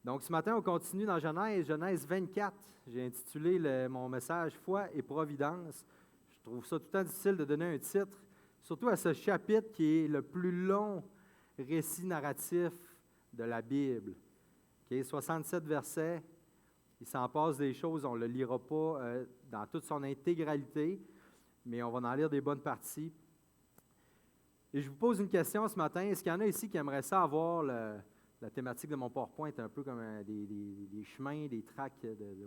Donc, ce matin, on continue dans Genèse 24. J'ai intitulé mon message « Foi et providence ». Je trouve ça tout le temps difficile de donner un titre, surtout à ce chapitre qui est le plus long récit narratif de la Bible. 67 versets, il s'en passe des choses, on ne le lira pas dans toute son intégralité, mais on va en lire des bonnes parties. Et je vous pose une question ce matin. Est-ce qu'il y en a ici qui aimeraient ça avoir la thématique de mon PowerPoint, un peu comme des chemins, des tracts de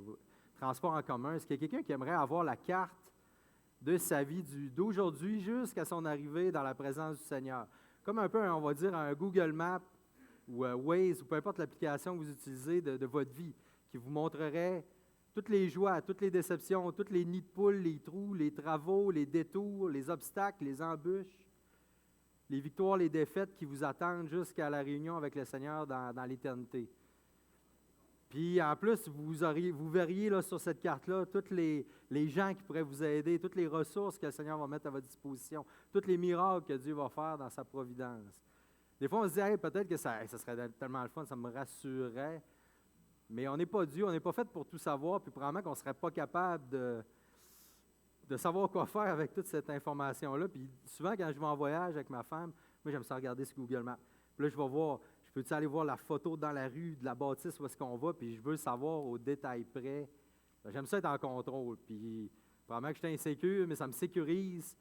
transport en commun? Est-ce qu'il y a quelqu'un qui aimerait avoir la carte de sa vie d'aujourd'hui jusqu'à son arrivée dans la présence du Seigneur? Comme un peu, on va dire, un Google Maps ou Waze, ou peu importe l'application que vous utilisez de votre vie, qui vous montrerait toutes les joies, toutes les déceptions, tous les nids de poules, les trous, les travaux, les détours, les obstacles, les embûches, les victoires, les défaites qui vous attendent jusqu'à la réunion avec le Seigneur dans l'éternité. Puis en plus, vous verriez là, sur cette carte-là tous les gens qui pourraient vous aider, toutes les ressources que le Seigneur va mettre à votre disposition, tous les miracles que Dieu va faire dans sa providence. Des fois, on se dit, hey, peut-être que ça serait tellement le fun, ça me rassurerait. Mais on n'est pas Dieu, on n'est pas fait pour tout savoir, puis probablement qu'on ne serait pas capable de savoir quoi faire avec toute cette information-là. Puis souvent, quand je vais en voyage avec ma femme, moi, j'aime ça regarder ce Google Maps. Puis là, je peux-tu aller voir la photo dans la rue de la bâtisse où est-ce qu'on va, puis je veux savoir au détail près. J'aime ça être en contrôle. Puis probablement que je suis insécure, mais ça me sécurise.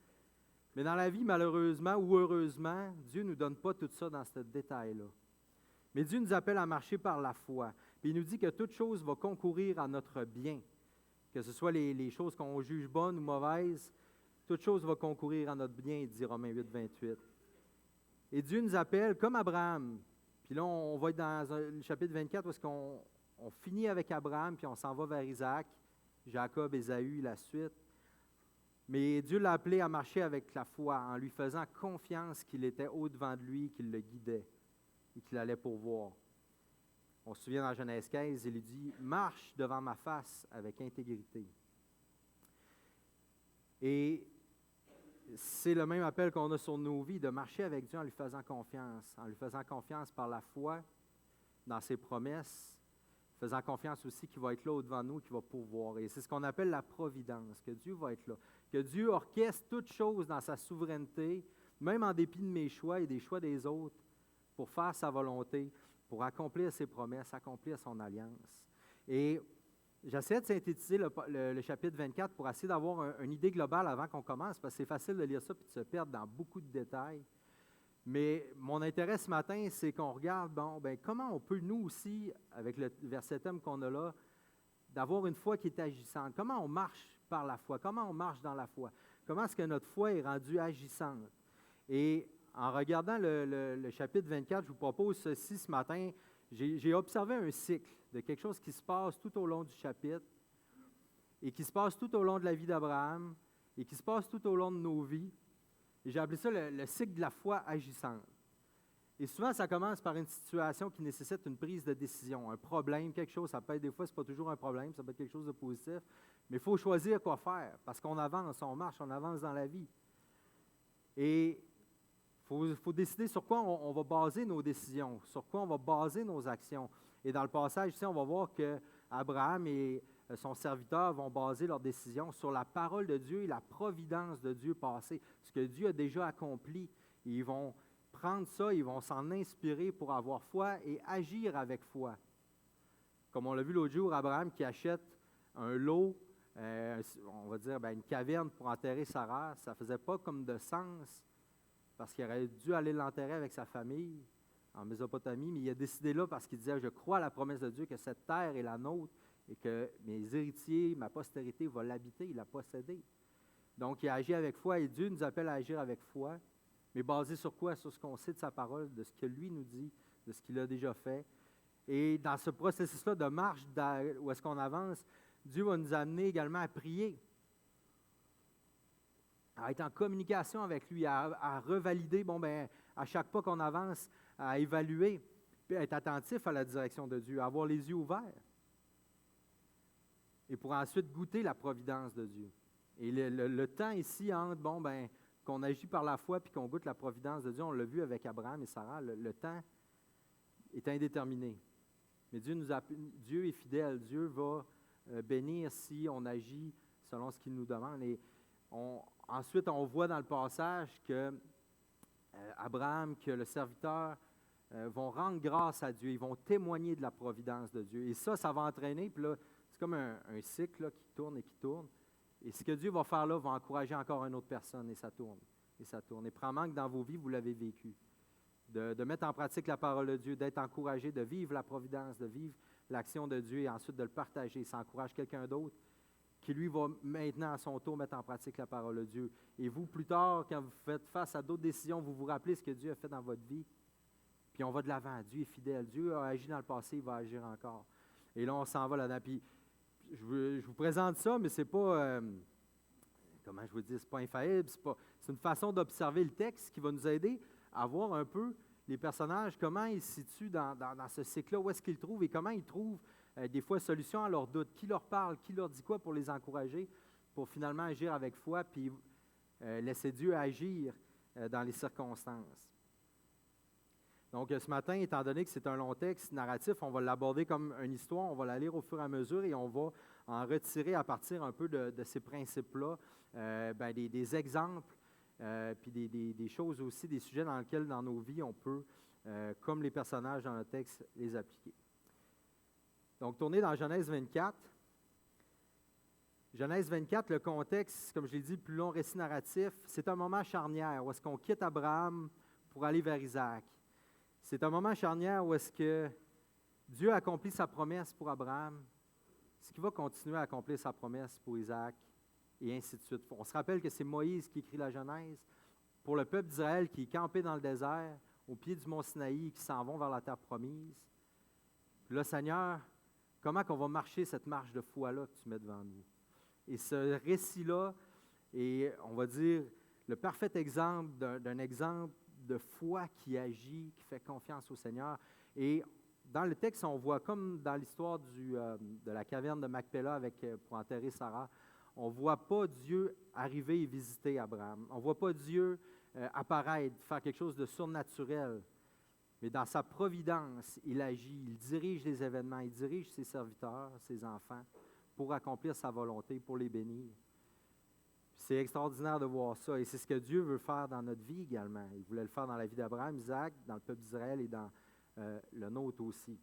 Mais dans la vie, malheureusement ou heureusement, Dieu ne nous donne pas tout ça dans ce détail-là. Mais Dieu nous appelle à marcher par la foi. Puis il nous dit que toute chose va concourir à notre bien. Que ce soit les choses qu'on juge bonnes ou mauvaises, toute chose va concourir à notre bien, dit Romains 8, 28. Et Dieu nous appelle comme Abraham. Puis là, on va être dans le chapitre 24 où est-ce qu'on finit avec Abraham, puis on s'en va vers Isaac, Jacob, Ésaü, la suite. Mais Dieu l'a appelé à marcher avec la foi, en lui faisant confiance qu'il était au-devant de lui, qu'il le guidait et qu'il allait pourvoir. On se souvient dans Genèse 15, il lui dit « Marche devant ma face avec intégrité ». Et c'est le même appel qu'on a sur nos vies, de marcher avec Dieu en lui faisant confiance par la foi dans ses promesses, faisant confiance aussi qu'il va être là au-devant de nous, qu'il va pourvoir. Et c'est ce qu'on appelle la providence, que Dieu va être là, que Dieu orchestre toutes choses dans sa souveraineté, même en dépit de mes choix et des choix des autres, pour faire sa volonté, pour accomplir ses promesses, accomplir son alliance. Et j'essaie de synthétiser le chapitre 24 pour essayer d'avoir une idée globale avant qu'on commence, parce que c'est facile de lire ça et de se perdre dans beaucoup de détails. Mais mon intérêt ce matin, c'est qu'on regarde, comment on peut, nous aussi, avec le verset thème qu'on a là, d'avoir une foi qui est agissante. Comment on marche par la foi? Comment on marche dans la foi? Comment est-ce que notre foi est rendue agissante? Et en regardant le chapitre 24, je vous propose ceci ce matin. J'ai observé un cycle de quelque chose qui se passe tout au long du chapitre et qui se passe tout au long de la vie d'Abraham et qui se passe tout au long de nos vies. Et j'ai appelé ça le cycle de la foi agissante. Et souvent, ça commence par une situation qui nécessite une prise de décision, un problème, quelque chose. Ça peut être, des fois, ce n'est pas toujours un problème, ça peut être quelque chose de positif. Mais il faut choisir quoi faire parce qu'on avance, on marche, on avance dans la vie. Et il faut décider sur quoi on va baser nos décisions, sur quoi on va baser nos actions. Et dans le passage ici, on va voir qu'Abraham et son serviteur vont baser leurs décisions sur la parole de Dieu et la providence de Dieu passée, ce que Dieu a déjà accompli. Et ils vont prendre ça, ils vont s'en inspirer pour avoir foi et agir avec foi. Comme on l'a vu l'autre jour, Abraham qui achète un lot, on va dire une caverne pour enterrer Sarah, ça ne faisait pas comme de sens, parce qu'il aurait dû aller l'enterrer avec sa famille en Mésopotamie, mais il a décidé là parce qu'il disait « Je crois à la promesse de Dieu que cette terre est la nôtre et que mes héritiers, ma postérité va l'habiter, il la posséder. » Donc, il a agi avec foi et Dieu nous appelle à agir avec foi, mais basé sur quoi? Sur ce qu'on sait de sa parole, de ce que lui nous dit, de ce qu'il a déjà fait. Et dans ce processus-là de marche, où est-ce qu'on avance, Dieu va nous amener également à prier, à être en communication avec lui, à revalider, à chaque pas qu'on avance, à évaluer, puis à être attentif à la direction de Dieu, à avoir les yeux ouverts. Et pour ensuite goûter la providence de Dieu. Et le temps ici entre, qu'on agit par la foi puis qu'on goûte la providence de Dieu, on l'a vu avec Abraham et Sarah, le temps est indéterminé. Mais Dieu est fidèle. Dieu va bénir si on agit selon ce qu'il nous demande. Et ensuite, on voit dans le passage que Abraham, que le serviteur vont rendre grâce à Dieu. Ils vont témoigner de la providence de Dieu. Et ça va entraîner. Puis là, c'est comme un cycle là, qui tourne et qui tourne. Et ce que Dieu va faire là va encourager encore une autre personne. Et ça tourne. Et ça tourne. Et probablement que dans vos vies, vous l'avez vécu. De mettre en pratique la parole de Dieu, d'être encouragé, de vivre la providence, de vivre l'action de Dieu et ensuite de le partager. Ça encourage quelqu'un d'autre qui, lui, va maintenant à son tour mettre en pratique la parole de Dieu. Et vous, plus tard, quand vous faites face à d'autres décisions, vous vous rappelez ce que Dieu a fait dans votre vie. Puis on va de l'avant. Dieu est fidèle. Dieu a agi dans le passé, il va agir encore. Et là, on s'en va là-dedans. Puis je vous présente ça, mais c'est pas, comment je vous dis, c'est pas infaillible. C'est une façon d'observer le texte qui va nous aider à voir un peu les personnages, comment ils se situent dans ce cycle-là, où est-ce qu'ils trouvent et comment ils trouvent des fois solution à leurs doutes. Qui leur parle, qui leur dit quoi pour les encourager, pour finalement agir avec foi, puis laisser Dieu agir dans les circonstances. Donc ce matin, étant donné que c'est un long texte narratif, on va l'aborder comme une histoire, on va la lire au fur et à mesure et on va en retirer à partir un peu de ces principes-là, des exemples, puis des choses aussi, des sujets dans lesquels, dans nos vies, on peut, comme les personnages dans le texte, les appliquer. Donc, tournez dans Genèse 24. Genèse 24, le contexte, comme je l'ai dit, le plus long récit narratif, c'est un moment charnière où est-ce qu'on quitte Abraham pour aller vers Isaac. C'est un moment charnière où est-ce que Dieu a accompli sa promesse pour Abraham, ce qui va continuer à accomplir sa promesse pour Isaac, et ainsi de suite. On se rappelle que c'est Moïse qui écrit la Genèse pour le peuple d'Israël qui est campé dans le désert, au pied du mont Sinaï, qui s'en vont vers la terre promise. Puis là, Seigneur, comment qu'on va marcher cette marche de foi-là que tu mets devant nous? Et ce récit-là est, on va dire, le parfait exemple d'un exemple de foi qui agit, qui fait confiance au Seigneur. Et dans le texte, on voit, comme dans l'histoire de la caverne de Macpéla pour enterrer Sarah, on ne voit pas Dieu arriver et visiter Abraham. On ne voit pas Dieu apparaître, faire quelque chose de surnaturel. Mais dans sa providence, il agit, il dirige les événements, il dirige ses serviteurs, ses enfants, pour accomplir sa volonté, pour les bénir. C'est extraordinaire de voir ça. Et c'est ce que Dieu veut faire dans notre vie également. Il voulait le faire dans la vie d'Abraham, Isaac, dans le peuple d'Israël et dans le nôtre aussi.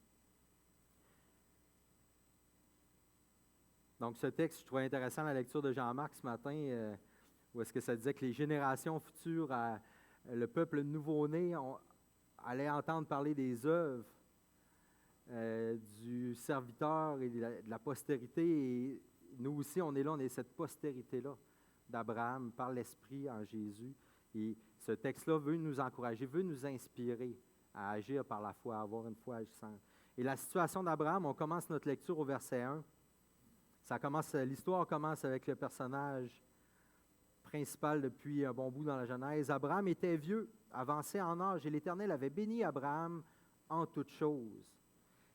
Donc, ce texte, je trouvais intéressant la lecture de Jean-Marc ce matin, où est-ce que ça disait que les générations futures, le peuple nouveau-né, allait entendre parler des œuvres du serviteur et de la postérité. Et nous aussi, on est là, on est cette postérité-là d'Abraham par l'Esprit en Jésus. Et ce texte-là veut nous encourager, veut nous inspirer à agir par la foi, à avoir une foi agissante. Et la situation d'Abraham, on commence notre lecture au verset 1. L'histoire commence avec le personnage principal depuis un bon bout dans la Genèse. Abraham était vieux, avancé en âge, et l'Éternel avait béni Abraham en toutes choses.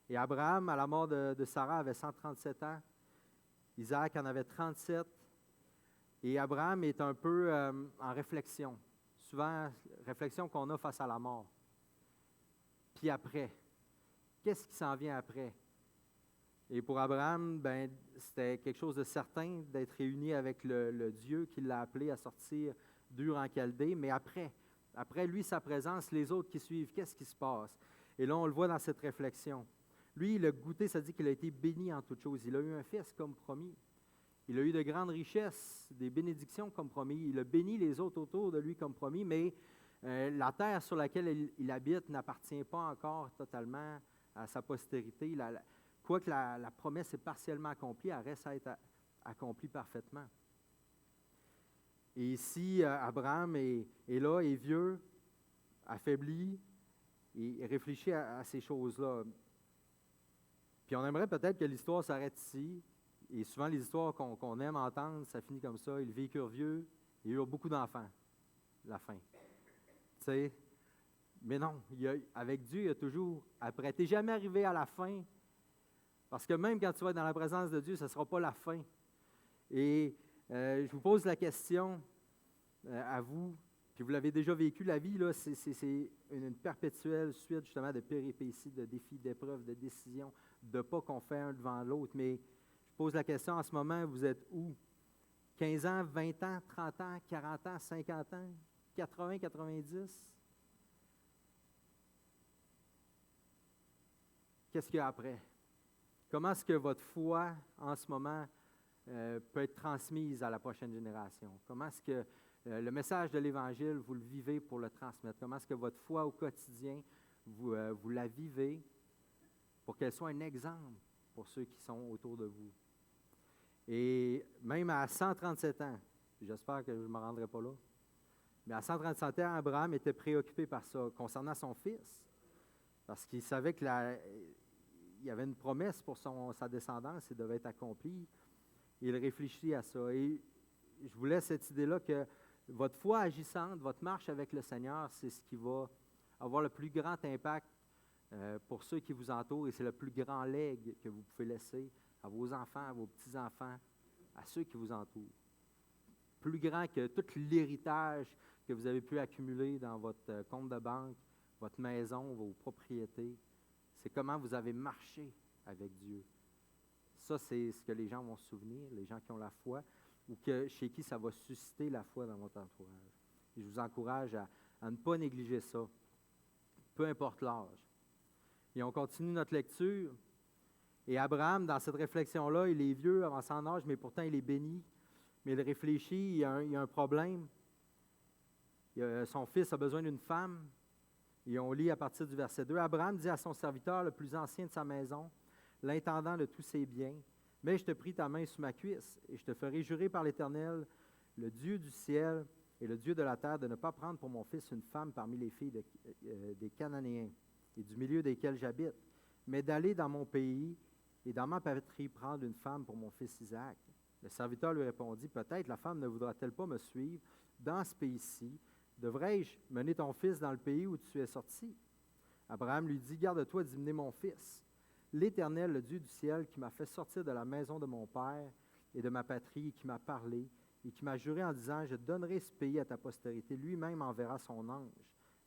Et Abraham, à la mort de Sarah, avait 137 ans. Isaac en avait 37. Et Abraham est un peu en réflexion. Souvent, réflexion qu'on a face à la mort. Puis après, qu'est-ce qui s'en vient après? Et pour Abraham, c'était quelque chose de certain d'être réuni avec le Dieu qui l'a appelé à sortir d'Ur en Chaldée. Mais après lui, sa présence, les autres qui suivent, qu'est-ce qui se passe? Et là, on le voit dans cette réflexion. Lui, il a goûté, ça dit qu'il a été béni en toutes choses. Il a eu un fils comme promis. Il a eu de grandes richesses, des bénédictions comme promis. Il a béni les autres autour de lui comme promis, mais la terre sur laquelle il habite n'appartient pas encore totalement à sa postérité. Quoique la promesse est partiellement accomplie, elle reste à être accomplie parfaitement. Et ici, Abraham est là, est vieux, affaibli, et réfléchit à ces choses-là. Puis on aimerait peut-être que l'histoire s'arrête ici. Et souvent, les histoires qu'on aime entendre, ça finit comme ça. Ils vécurent vieux, ils eurent beaucoup d'enfants. La fin. Tu sais, mais non, avec Dieu, il y a toujours après. Tu n'es jamais arrivé à la fin. Parce que même quand tu vas être dans la présence de Dieu, ce ne sera pas la fin. Et je vous pose la question à vous, puis Puis vous l'avez déjà vécu, la vie, là, c'est une perpétuelle suite justement de péripéties, de défis, d'épreuves, de décisions, de pas qu'on fait un devant l'autre. Mais je pose la question en ce moment, vous êtes où? 15 ans, 20 ans, 30 ans, 40 ans, 50 ans, 80, 90? Qu'est-ce qu'il y a après? Comment est-ce que votre foi, en ce moment, peut être transmise à la prochaine génération? Comment est-ce que le message de l'Évangile, vous le vivez pour le transmettre? Comment est-ce que votre foi au quotidien, vous la vivez pour qu'elle soit un exemple pour ceux qui sont autour de vous? Et même à 137 ans, j'espère que je ne me rendrai pas là, mais à 137 ans, Abraham était préoccupé par ça, concernant son fils, parce qu'il savait qu'il y avait une promesse pour sa descendance, et devait être accomplie. Il réfléchit à ça. Et je vous laisse cette idée-là que votre foi agissante, votre marche avec le Seigneur, c'est ce qui va avoir le plus grand impact pour ceux qui vous entourent, et c'est le plus grand legs que vous pouvez laisser à vos enfants, à vos petits-enfants, à ceux qui vous entourent. Plus grand que tout l'héritage que vous avez pu accumuler dans votre compte de banque, votre maison, vos propriétés. C'est comment vous avez marché avec Dieu. Ça, c'est ce que les gens vont se souvenir, les gens qui ont la foi, ou chez qui ça va susciter la foi dans votre entourage. Et je vous encourage à ne pas négliger ça, peu importe l'âge. Et on continue notre lecture. Et Abraham, dans cette réflexion-là, il est vieux, avancé en âge, mais pourtant il est béni. Mais il réfléchit, il y a un problème. Son fils a besoin d'une femme. Et on lit à partir du verset 2. Abraham dit à son serviteur, le plus ancien de sa maison, l'intendant de tous ses biens, « Mais je te prie ta main sous ma cuisse, et je te ferai jurer par l'Éternel, le Dieu du ciel et le Dieu de la terre, de ne pas prendre pour mon fils une femme parmi les filles des Cananéens, et du milieu desquels j'habite, mais d'aller dans mon pays et dans ma patrie prendre une femme pour mon fils Isaac. » Le serviteur lui répondit, « Peut-être la femme ne voudra-t-elle pas me suivre dans ce pays-ci? Devrais-je mener ton fils dans le pays où tu es sorti? » Abraham lui dit, « Garde-toi d'y mon fils. L'Éternel, le Dieu du ciel, qui m'a fait sortir de la maison de mon père et de ma patrie, et qui m'a parlé, et qui m'a juré en disant, je donnerai ce pays à ta postérité, lui-même enverra son ange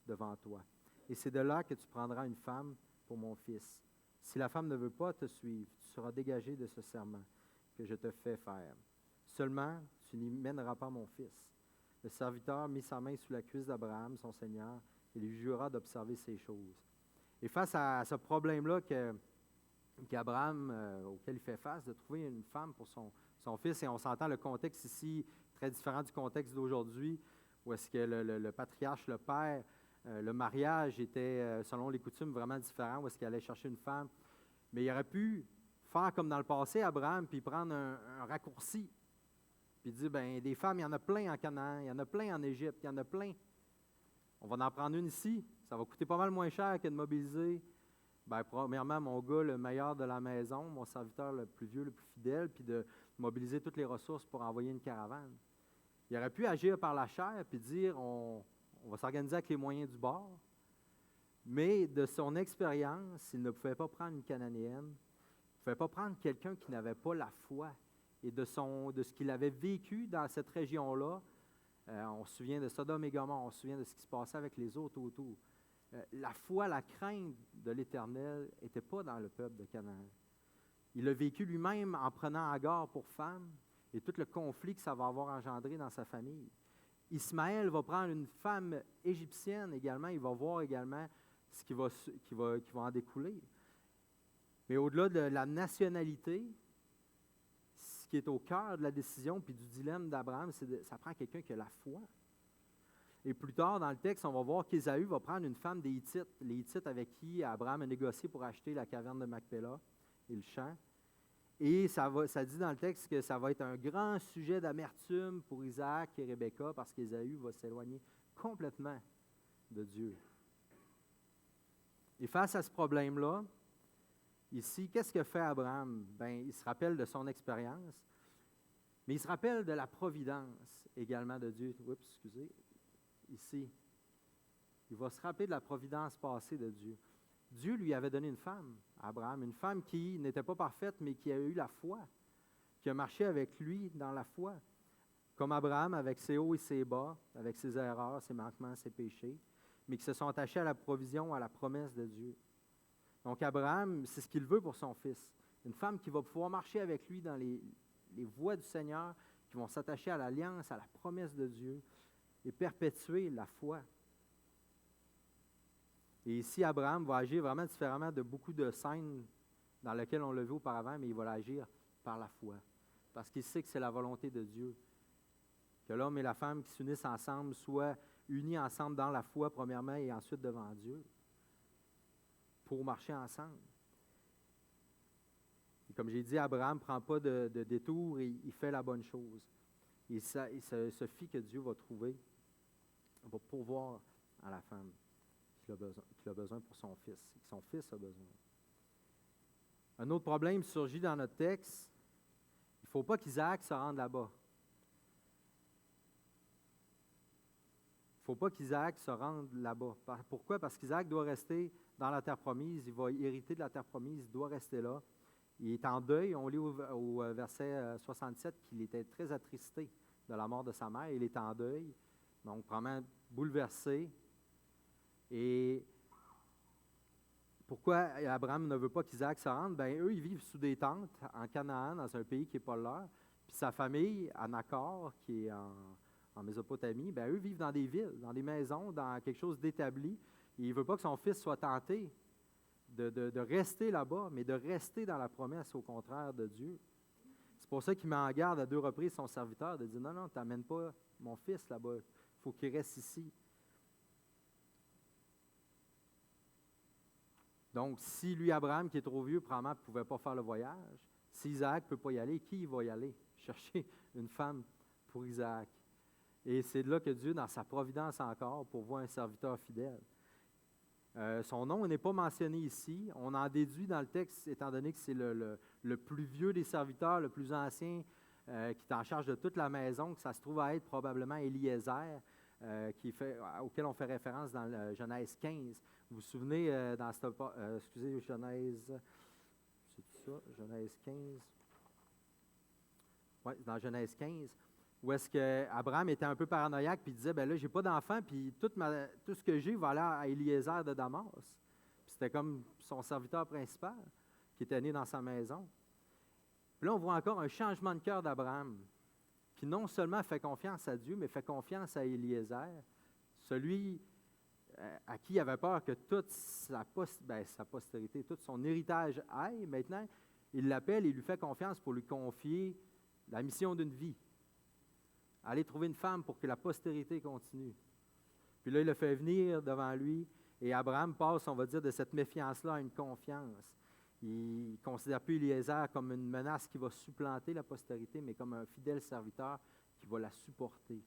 devant toi. Et c'est de là que tu prendras une femme pour mon fils. Si la femme ne veut pas te suivre, tu seras dégagé de ce serment que je te fais faire. Seulement, tu n'y mèneras pas mon fils. » Le serviteur mit sa main sous la cuisse d'Abraham, son Seigneur, et lui jura d'observer ces choses. Et face à ce problème-là qu'Abraham, auquel il fait face, de trouver une femme pour son fils, et on s'entend le contexte ici très différent du contexte d'aujourd'hui, où est-ce que le patriarche, le père, le mariage était, selon les coutumes, vraiment différent, où est-ce qu'il allait chercher une femme. Mais il aurait pu faire comme dans le passé, Abraham, puis prendre un raccourci. Puis il dit, bien, des femmes, il y en a plein en Canaan, il y en a plein en Égypte, il y en a plein. On va en prendre une ici. Ça va coûter pas mal moins cher que de mobiliser, bien, premièrement, mon gars, le meilleur de la maison, mon serviteur le plus vieux, le plus fidèle, puis de mobiliser toutes les ressources pour envoyer une caravane. Il aurait pu agir par la chair, puis dire, on va s'organiser avec les moyens du bord. Mais de son expérience, il ne pouvait pas prendre une Cananéenne, il ne pouvait pas prendre quelqu'un qui n'avait pas la foi. Et de ce qu'il avait vécu dans cette région-là, on se souvient de Sodome et Gomorrhe, on se souvient de ce qui se passait avec les autres autour. La foi, la crainte de l'Éternel n'était pas dans le peuple de Canaan. Il a vécu lui-même en prenant Agar pour femme et tout le conflit que ça va avoir engendré dans sa famille. Ismaël va prendre une femme égyptienne également, il va voir également ce qui va en découler. Mais au-delà de la nationalité, ce qui est au cœur de la décision puis du dilemme d'Abraham, ça prend quelqu'un qui a la foi. Et plus tard dans le texte, on va voir qu'Ésaü va prendre une femme des Hittites, les Hittites avec qui Abraham a négocié pour acheter la caverne de Macpéla et le champ. Et ça dit dans le texte que ça va être un grand sujet d'amertume pour Isaac et Rebecca parce qu'Ésaü va s'éloigner complètement de Dieu. Et face à ce problème-là, ici, qu'est-ce que fait Abraham? Bien, il se rappelle de son expérience, mais il se rappelle de la providence également de Dieu. Oups, excusez. Ici, il va se rappeler de la providence passée de Dieu. Dieu lui avait donné une femme, Abraham, une femme qui n'était pas parfaite, mais qui a eu la foi, qui a marché avec lui dans la foi. comme Abraham, avec ses hauts et ses bas, avec ses erreurs, ses manquements, ses péchés, mais qui se sont attachés à la provision, à la promesse de Dieu. Donc Abraham, c'est ce qu'il veut pour son fils. Une femme qui va pouvoir marcher avec lui dans les voies du Seigneur, qui vont s'attacher à l'alliance, à la promesse de Dieu et perpétuer la foi. Et ici, Abraham va agir vraiment différemment de beaucoup de scènes dans lesquelles on l'a vu auparavant, mais il va agir par la foi. Parce qu'il sait que c'est la volonté de Dieu. Que l'homme et la femme qui s'unissent ensemble soient unis ensemble dans la foi, premièrement, et ensuite devant Dieu, pour marcher ensemble. Et comme j'ai dit, Abraham ne prend pas de détour et il fait la bonne chose. Il se fie que Dieu va trouver, va pourvoir à la femme qu'il a besoin pour son fils, et que son fils a besoin. Un autre problème surgit dans notre texte. Il ne faut pas qu'Isaac se rende là-bas. Il ne faut pas qu'Isaac se rende là-bas. Pourquoi? Parce qu'Isaac doit rester dans la terre promise. Il va hériter de la terre promise. Il doit rester là. Il est en deuil. On lit au verset 67 qu'il était très attristé de la mort de sa mère. Il est en deuil. Donc, vraiment bouleversé. Et pourquoi Abraham ne veut pas qu'Isaac se rende? Bien, eux, ils vivent sous des tentes en Canaan, dans un pays qui n'est pas leur. Puis sa famille, à Nakor, qui est en Mésopotamie, bien, eux vivent dans des villes, dans des maisons, dans quelque chose d'établi. Et il ne veut pas que son fils soit tenté de rester là-bas, mais de rester dans la promesse, au contraire, de Dieu. C'est pour ça qu'il met en garde à 2 reprises son serviteur, de dire, non, non, tu n'amènes pas mon fils là-bas, il faut qu'il reste ici. Donc, si lui, Abraham, qui est trop vieux, probablement ne pouvait pas faire le voyage, si Isaac ne peut pas y aller, qui va y aller? Chercher une femme pour Isaac. Et c'est de là que Dieu, dans sa providence encore, pourvoit un serviteur fidèle. Son nom n'est pas mentionné ici. On en déduit dans le texte, étant donné que c'est le plus vieux des serviteurs, le plus ancien, qui est en charge de toute la maison, que ça se trouve à être probablement Éliézer, auquel on fait référence dans le Genèse 15. Vous vous souvenez, dans cette... Genèse... C'est ça? Genèse 15? Oui, dans Genèse 15, où est-ce qu'Abraham était un peu paranoïaque, puis il disait, bien là, j'ai pas d'enfant, puis tout ce que j'ai va aller à Éliézer de Damas. Puis c'était comme son serviteur principal, qui était né dans sa maison. Puis là, on voit encore un changement de cœur d'Abraham, qui non seulement fait confiance à Dieu, mais fait confiance à Éliézer, celui à qui il avait peur que toute sa postérité, tout son héritage aille. Maintenant, il l'appelle et lui fait confiance pour lui confier la mission d'une vie. Aller trouver une femme pour que la postérité continue. Puis là, il le fait venir devant lui et Abraham passe, on va dire, de cette méfiance-là à une confiance. Il ne considère plus Éliézer comme une menace qui va supplanter la postérité, mais comme un fidèle serviteur qui va la supporter.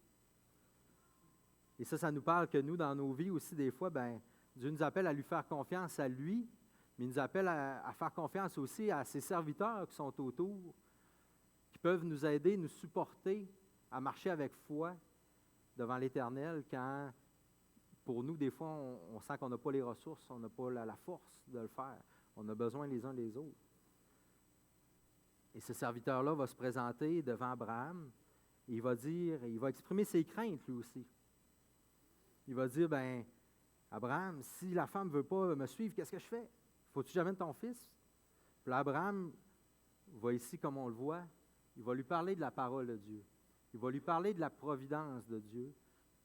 Et ça nous parle que nous, dans nos vies aussi, des fois, bien, Dieu nous appelle à lui faire confiance à lui, mais il nous appelle à faire confiance aussi à ses serviteurs qui sont autour, qui peuvent nous aider, nous supporter à marcher avec foi devant l'Éternel quand, pour nous, des fois, on sent qu'on n'a pas les ressources, on n'a pas la force de le faire. On a besoin les uns des autres. Et ce serviteur-là va se présenter devant Abraham et il va exprimer ses craintes lui aussi. Il va dire, bien, Abraham, si la femme ne veut pas me suivre, qu'est-ce que je fais? Faut-tu que j'amène ton fils? Puis là, Abraham va ici, comme on le voit, il va lui parler de la parole de Dieu. Il va lui parler de la providence de Dieu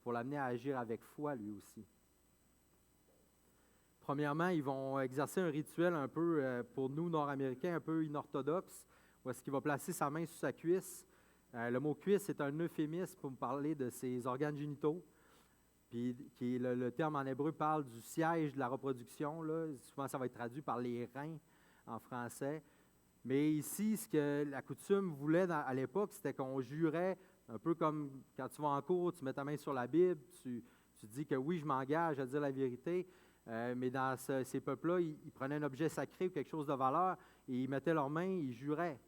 pour l'amener à agir avec foi lui aussi. Premièrement, ils vont exercer un rituel un peu, pour nous, Nord-Américains, un peu inorthodoxe, où est-ce qu'il va placer sa main sur sa cuisse. Le mot cuisse est un euphémisme pour me parler de ses organes génitaux. Puis le terme en hébreu parle du siège de la reproduction. Là. Souvent, ça va être traduit par les reins en français. Mais ici, ce que la coutume voulait à l'époque, c'était qu'on jurait, un peu comme quand tu vas en cours, tu mets ta main sur la Bible, tu dis que oui, je m'engage à dire la vérité. Mais dans ces peuples-là, ils prenaient un objet sacré ou quelque chose de valeur et ils mettaient leurs mains, ils juraient.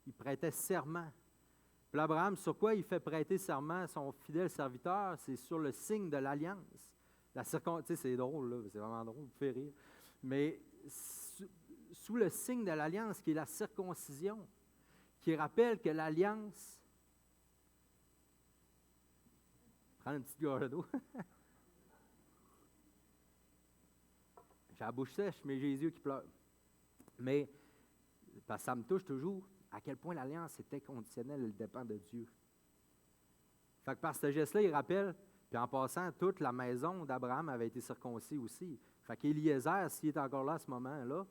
Ils prêtaient serment. Puis Abraham, sur quoi il fait prêter serment à son fidèle serviteur? C'est sur le signe de l'alliance. Tu sais, c'est drôle, là, c'est vraiment drôle, vous fait rire. Mais sous le signe de l'alliance, qui est la circoncision, qui rappelle que l'alliance Prendre une petite gorgée d'eau. J'ai la bouche sèche, mais j'ai les yeux qui pleurent. Mais, parce que ça me touche toujours, à quel point l'alliance est inconditionnelle, elle dépend de Dieu. Fait que par ce geste-là, il rappelle, puis en passant, toute la maison d'Abraham avait été circoncis aussi. Fait qu'Éliézer, s'il est encore là à ce moment-là,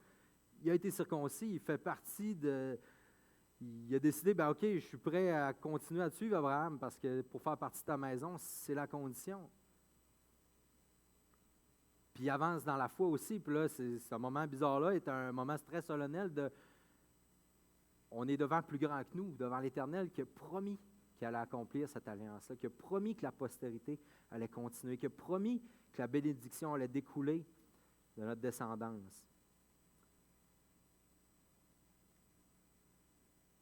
il a été circoncis, il fait partie de... Il a décidé, ben OK, je suis prêt à continuer à te suivre, Abraham, parce que pour faire partie de ta maison, c'est la condition. Puis il avance dans la foi aussi, puis là, ce moment bizarre-là est un moment très solennel de... On est devant plus grand que nous, devant l'Éternel qui a promis qu'il allait accomplir cette alliance-là, qui a promis que la postérité allait continuer, qui a promis que la bénédiction allait découler de notre descendance.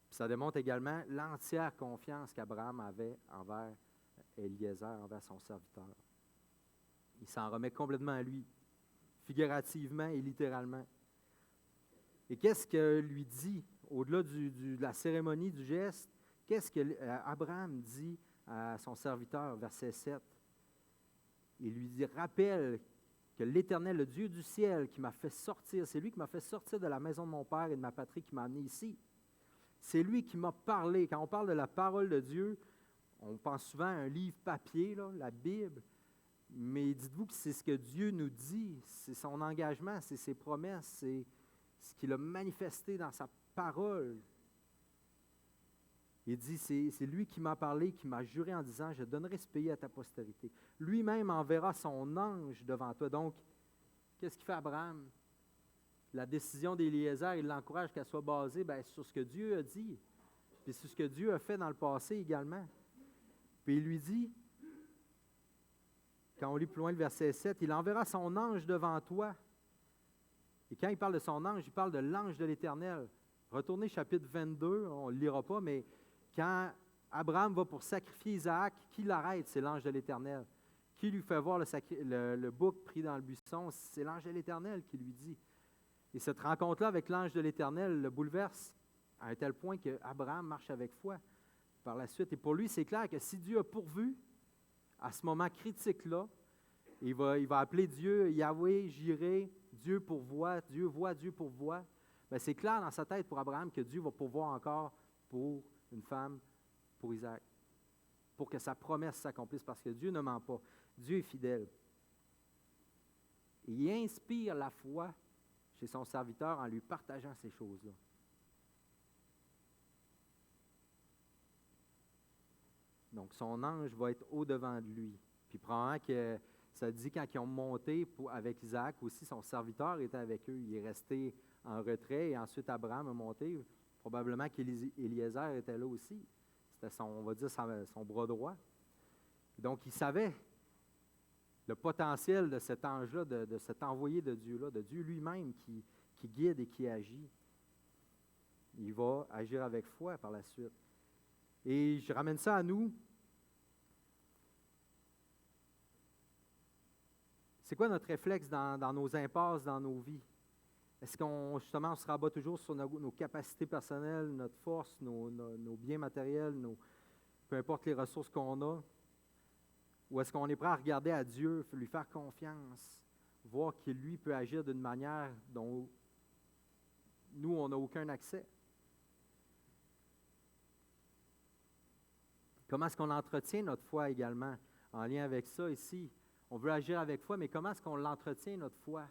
Puis ça démontre également l'entière confiance qu'Abraham avait envers Éliézer, envers son serviteur. Il s'en remet complètement à lui, figurativement et littéralement. Et qu'est-ce que lui dit, au-delà de la cérémonie, du geste, qu'est-ce que Abraham dit à son serviteur, verset 7? Il lui dit, rappelle que l'Éternel, le Dieu du ciel, qui m'a fait sortir, c'est lui qui m'a fait sortir de la maison de mon père et de ma patrie, qui m'a amené ici. C'est lui qui m'a parlé. Quand on parle de la parole de Dieu, on pense souvent à un livre papier, là, la Bible, mais dites-vous que c'est ce que Dieu nous dit, c'est son engagement, c'est ses promesses, c'est ce qu'il a manifesté dans sa parole. Il dit, c'est lui qui m'a parlé, qui m'a juré en disant, je donnerai ce pays à ta postérité. Lui-même enverra son ange devant toi. Donc, qu'est-ce qu'il fait Abraham? La décision d'Éliézer, il l'encourage qu'elle soit basée sur ce que Dieu a dit, puis sur ce que Dieu a fait dans le passé également. Puis il lui dit, quand on lit plus loin le verset 7, il enverra son ange devant toi. Et quand il parle de son ange, il parle de l'ange de l'Éternel. Retournez chapitre 22, on ne le lira pas, mais quand Abraham va pour sacrifier Isaac, qui l'arrête? C'est l'ange de l'Éternel. Qui lui fait voir le bouc pris dans le buisson? C'est l'ange de l'Éternel qui lui dit. Et cette rencontre-là avec l'ange de l'Éternel le bouleverse à un tel point qu'Abraham marche avec foi par la suite. Et pour lui, c'est clair que si Dieu a pourvu à ce moment critique-là, il va appeler Dieu Yahweh, Jireh, Dieu pourvoit, Dieu voit, Dieu pourvoit. Bien, c'est clair dans sa tête pour Abraham que Dieu va pourvoir encore pour une femme, pour Isaac, pour que sa promesse s'accomplisse, parce que Dieu ne ment pas. Dieu est fidèle. Et il inspire la foi chez son serviteur en lui partageant ces choses-là. Donc, son ange va être au-devant de lui. Puis, probablement que ça dit quand ils ont monté avec Isaac aussi, son serviteur était avec eux. Il est resté en retrait et ensuite Abraham a monté. Probablement qu'Éliézer était là aussi. C'était on va dire, son bras droit. Donc, il savait le potentiel de cet ange-là, de cet envoyé de Dieu-là, de Dieu lui-même qui guide et qui agit. Il va agir avec foi par la suite. Et je ramène ça à nous. C'est quoi notre réflexe dans nos impasses, dans nos vies? Est-ce qu'on se rabat toujours sur nos capacités personnelles, notre force, nos biens matériels, peu importe les ressources qu'on a? Ou est-ce qu'on est prêt à regarder à Dieu, lui faire confiance, voir qu'il, lui, peut agir d'une manière dont nous, on n'a aucun accès? Comment est-ce qu'on entretient notre foi également? En lien avec ça ici, on veut agir avec foi, mais comment est-ce qu'on l'entretient, notre foi?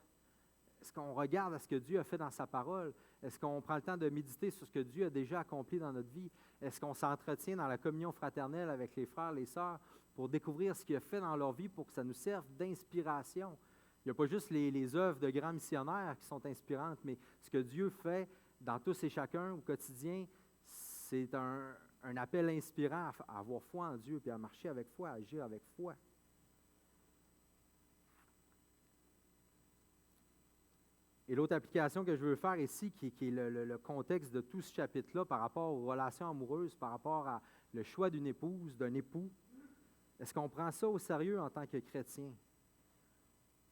Est-ce qu'on regarde à ce que Dieu a fait dans sa parole? Est-ce qu'on prend le temps de méditer sur ce que Dieu a déjà accompli dans notre vie? Est-ce qu'on s'entretient dans la communion fraternelle avec les frères, les sœurs, pour découvrir ce qu'il a fait dans leur vie, pour que ça nous serve d'inspiration? Il n'y a pas juste les œuvres de grands missionnaires qui sont inspirantes, mais ce que Dieu fait dans tous et chacun au quotidien, c'est un appel inspirant à avoir foi en Dieu, puis à marcher avec foi, à agir avec foi. Et l'autre application que je veux faire ici, qui est le contexte de tout ce chapitre-là par rapport aux relations amoureuses, par rapport à le choix d'une épouse, d'un époux, est-ce qu'on prend ça au sérieux en tant que chrétien?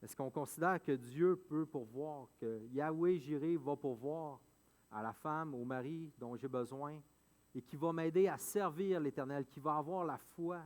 Est-ce qu'on considère que Dieu peut pourvoir, que Yahweh Jireh va pourvoir à la femme, au mari dont j'ai besoin, et qui va m'aider à servir l'Éternel, qui va avoir la foi?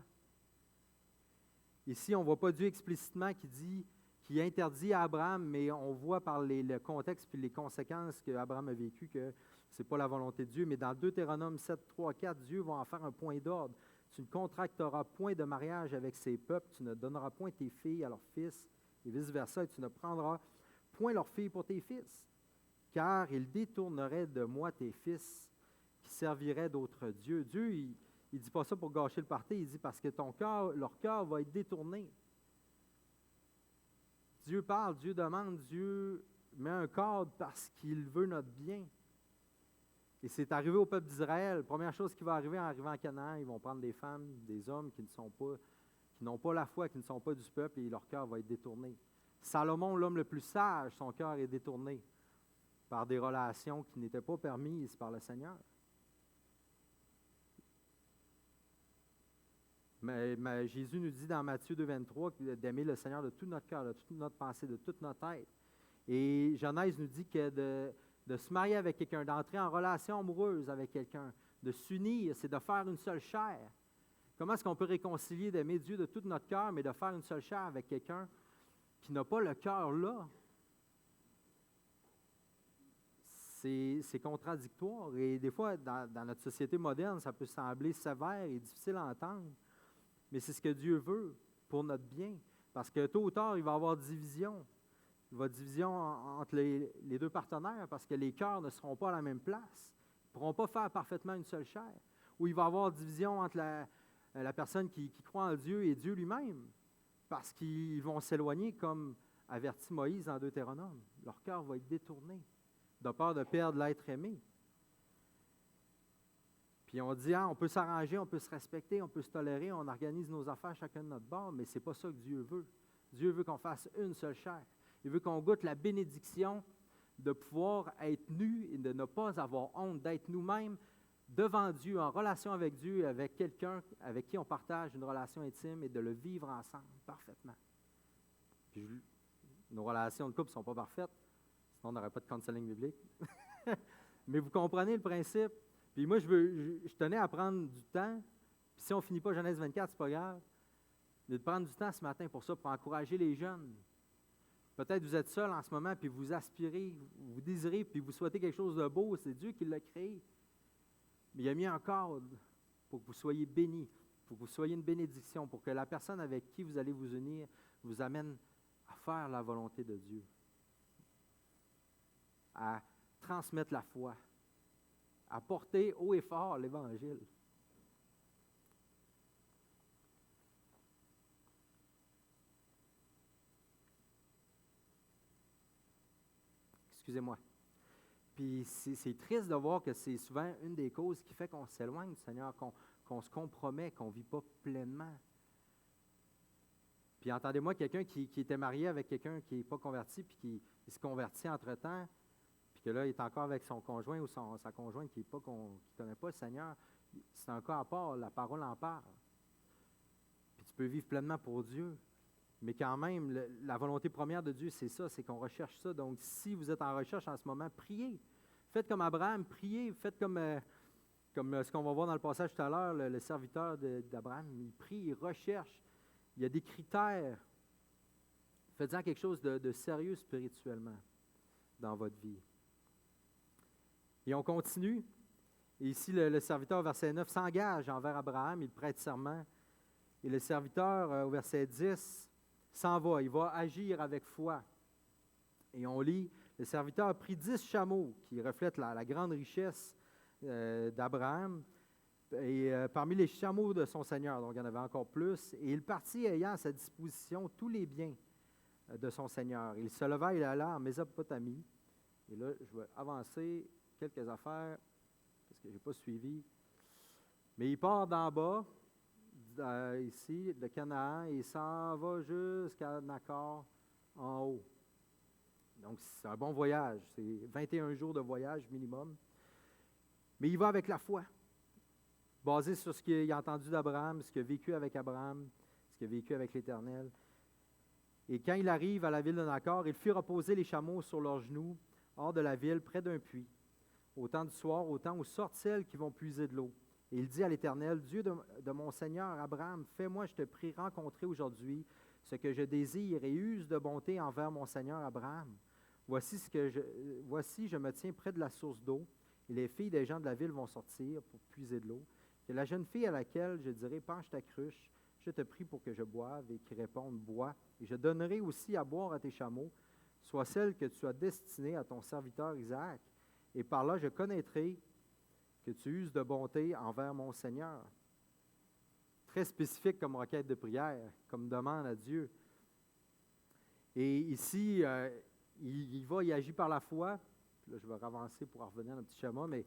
Ici, on ne voit pas Dieu explicitement qui interdit à Abraham, mais on voit par le contexte et les conséquences qu'Abraham a vécues que ce n'est pas la volonté de Dieu. Mais dans Deutéronome 7, 3, 4, Dieu va en faire un point d'ordre. Tu ne contracteras point de mariage avec ces peuples, tu ne donneras point tes filles à leurs fils, et vice-versa, et tu ne prendras point leurs filles pour tes fils, car ils détourneraient de moi tes fils qui serviraient d'autres dieux. Dieu, il ne dit pas ça pour gâcher le party, il dit parce que leur cœur va être détourné. Dieu parle, Dieu demande, Dieu met un cadre parce qu'il veut notre bien. Et c'est arrivé au peuple d'Israël. Première chose qui va arriver en arrivant à Canaan, ils vont prendre des femmes, des hommes qui n'ont pas la foi, qui ne sont pas du peuple, et leur cœur va être détourné. Salomon, l'homme le plus sage, son cœur est détourné par des relations qui n'étaient pas permises par le Seigneur. Mais Jésus nous dit dans Matthieu 2, 23 d'aimer le Seigneur de tout notre cœur, de toute notre pensée, de toute notre tête. Et Genèse nous dit que de se marier avec quelqu'un, d'entrer en relation amoureuse avec quelqu'un, de s'unir, c'est de faire une seule chair. Comment est-ce qu'on peut réconcilier d'aimer Dieu de tout notre cœur, mais de faire une seule chair avec quelqu'un qui n'a pas le cœur là? C'est contradictoire. Et des fois, dans notre société moderne, ça peut sembler sévère et difficile à entendre. Mais c'est ce que Dieu veut pour notre bien. Parce que tôt ou tard, il va y avoir division. Il va y avoir division entre les deux partenaires parce que les cœurs ne seront pas à la même place. Ils ne pourront pas faire parfaitement une seule chair. Ou il va y avoir division entre la personne qui croit en Dieu et Dieu lui-même. Parce qu'ils vont s'éloigner comme avertit Moïse dans Deutéronome. Leur cœur va être détourné de peur de perdre l'être aimé. Puis on dit, on peut s'arranger, on peut se respecter, on peut se tolérer, on organise nos affaires chacun de notre bord, mais ce n'est pas ça que Dieu veut. Dieu veut qu'on fasse une seule chair. Il veut qu'on goûte la bénédiction de pouvoir être nus et de ne pas avoir honte, d'être nous-mêmes devant Dieu, en relation avec Dieu, avec quelqu'un avec qui on partage une relation intime et de le vivre ensemble parfaitement. Puis nos relations de couple ne sont pas parfaites, sinon on n'aurait pas de counseling biblique. Mais vous comprenez le principe. Puis moi, je tenais à prendre du temps, puis si on ne finit pas Genèse 24, c'est pas grave, mais de prendre du temps ce matin pour ça, pour encourager les jeunes. Peut-être vous êtes seul en ce moment, puis vous aspirez, vous désirez, puis vous souhaitez quelque chose de beau, c'est Dieu qui l'a créé. Mais il a mis un cadre pour que vous soyez bénis, pour que vous soyez une bénédiction, pour que la personne avec qui vous allez vous unir vous amène à faire la volonté de Dieu, à transmettre la foi, à porter haut et fort l'Évangile. Excusez-moi. Puis c'est triste de voir que c'est souvent une des causes qui fait qu'on s'éloigne du Seigneur, qu'on se compromet, qu'on ne vit pas pleinement. Puis entendez-moi, quelqu'un qui était marié avec quelqu'un qui n'est pas converti, puis qui se convertit entre-temps, puis que là, il est encore avec son conjoint ou sa conjointe qui ne connaît pas le Seigneur, c'est un cas à part, la parole en parle. Puis tu peux vivre pleinement pour Dieu. Mais quand même, la volonté première de Dieu, c'est ça, c'est qu'on recherche ça. Donc, si vous êtes en recherche en ce moment, priez. Faites comme Abraham, priez. Faites comme ce qu'on va voir dans le passage tout à l'heure, le serviteur d'Abraham, il prie, il recherche. Il y a des critères. Faites-en quelque chose de sérieux spirituellement dans votre vie. Et on continue. Et ici, le serviteur, au verset 9, s'engage envers Abraham, il prête serment. Et le serviteur, au verset 10, s'en va, il va agir avec foi. Et on lit, le serviteur a pris 10 chameaux qui reflètent la grande richesse d'Abraham, et parmi les chameaux de son Seigneur, donc il y en avait encore plus, et il partit ayant à sa disposition tous les biens de son Seigneur. Il se leva et il alla en Mésopotamie. Et là, je vais avancer quelques affaires, parce que je n'ai pas suivi. Mais il part d'en bas, ici, de Canaan, et il s'en va jusqu'à Nacor, en haut. Donc, c'est un bon voyage. C'est 21 jours de voyage minimum. Mais il va avec la foi, basé sur ce qu'il a entendu d'Abraham, ce qu'il a vécu avec Abraham, ce qu'il a vécu avec l'Éternel. Et quand il arrive à la ville de Nacor, il fit reposer les chameaux sur leurs genoux, hors de la ville, près d'un puits. Au temps du soir, au temps où sortent celles qui vont puiser de l'eau. Et il dit à l'Éternel, Dieu de mon Seigneur Abraham, fais-moi, je te prie, rencontrer aujourd'hui ce que je désire et use de bonté envers mon Seigneur Abraham. Voici, je me tiens près de la source d'eau, et les filles des gens de la ville vont sortir pour puiser de l'eau. Et la jeune fille à laquelle je dirai, penche ta cruche, je te prie pour que je boive, et qui réponde, bois, et je donnerai aussi à boire à tes chameaux, soit celle que tu as destinée à ton serviteur Isaac, et par là je connaîtrai que tu uses de bonté envers mon Seigneur. Très spécifique comme requête de prière, comme demande à Dieu. Et ici, il agit par la foi. Là, je vais avancer pour en revenir à notre petit schéma, mais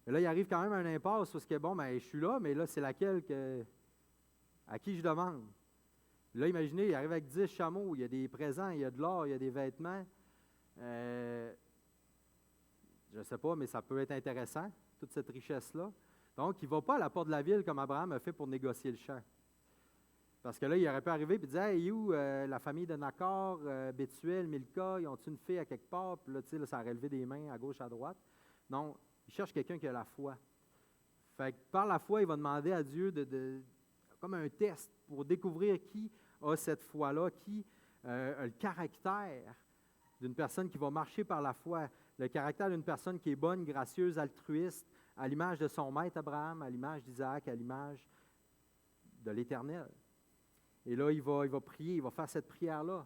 là, il arrive quand même à un impasse parce que, bon, je suis là, mais là, c'est laquelle à qui je demande. Là, imaginez, il arrive avec 10 chameaux, il y a des présents, il y a de l'or, il y a des vêtements. Je ne sais pas, mais ça peut être intéressant, toute cette richesse-là. Donc, il ne va pas à la porte de la ville comme Abraham a fait pour négocier le champ. Parce que là, il aurait pu arriver et dire, hey, où la famille de Nacor, Bethuel, Milka, ils ont-tu une fille à quelque part? Puis là, tu sais, là, ça aurait levé des mains à gauche, à droite. Non, il cherche quelqu'un qui a la foi. Fait que par la foi, il va demander à Dieu comme un test pour découvrir qui a cette foi-là, qui a le caractère d'une personne qui va marcher par la foi, le caractère d'une personne qui est bonne, gracieuse, altruiste, à l'image de son maître Abraham, à l'image d'Isaac, à l'image de l'Éternel. Et là, il va prier, il va faire cette prière-là.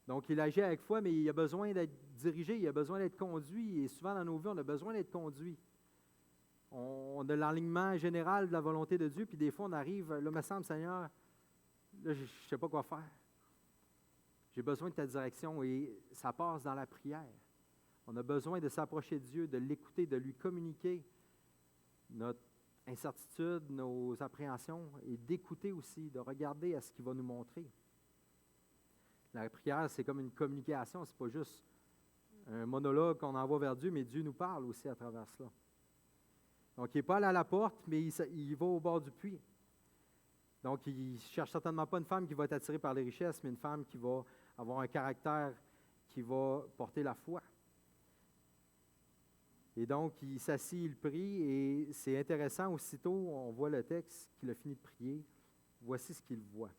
Donc, il agit avec foi, mais il a besoin d'être dirigé, il a besoin d'être conduit. Et souvent, dans nos vies, on a besoin d'être conduit. On a l'alignement général de la volonté de Dieu, puis des fois, on arrive, là, me semble, Seigneur, là, je ne sais pas quoi faire. J'ai besoin de ta direction, et ça passe dans la prière. On a besoin de s'approcher de Dieu, de l'écouter, de lui communiquer notre incertitude, nos appréhensions, et d'écouter aussi, de regarder à ce qu'il va nous montrer. La prière, c'est comme une communication, ce n'est pas juste un monologue qu'on envoie vers Dieu, mais Dieu nous parle aussi à travers cela. Donc, il n'est pas allé à la porte, mais il va au bord du puits. Donc, il ne cherche certainement pas une femme qui va être attirée par les richesses, mais une femme qui va avoir un caractère qui va porter la foi. Et donc, il s'assit, il prie, et c'est intéressant, aussitôt, on voit le texte qu'il a fini de prier. Voici ce qu'il voit.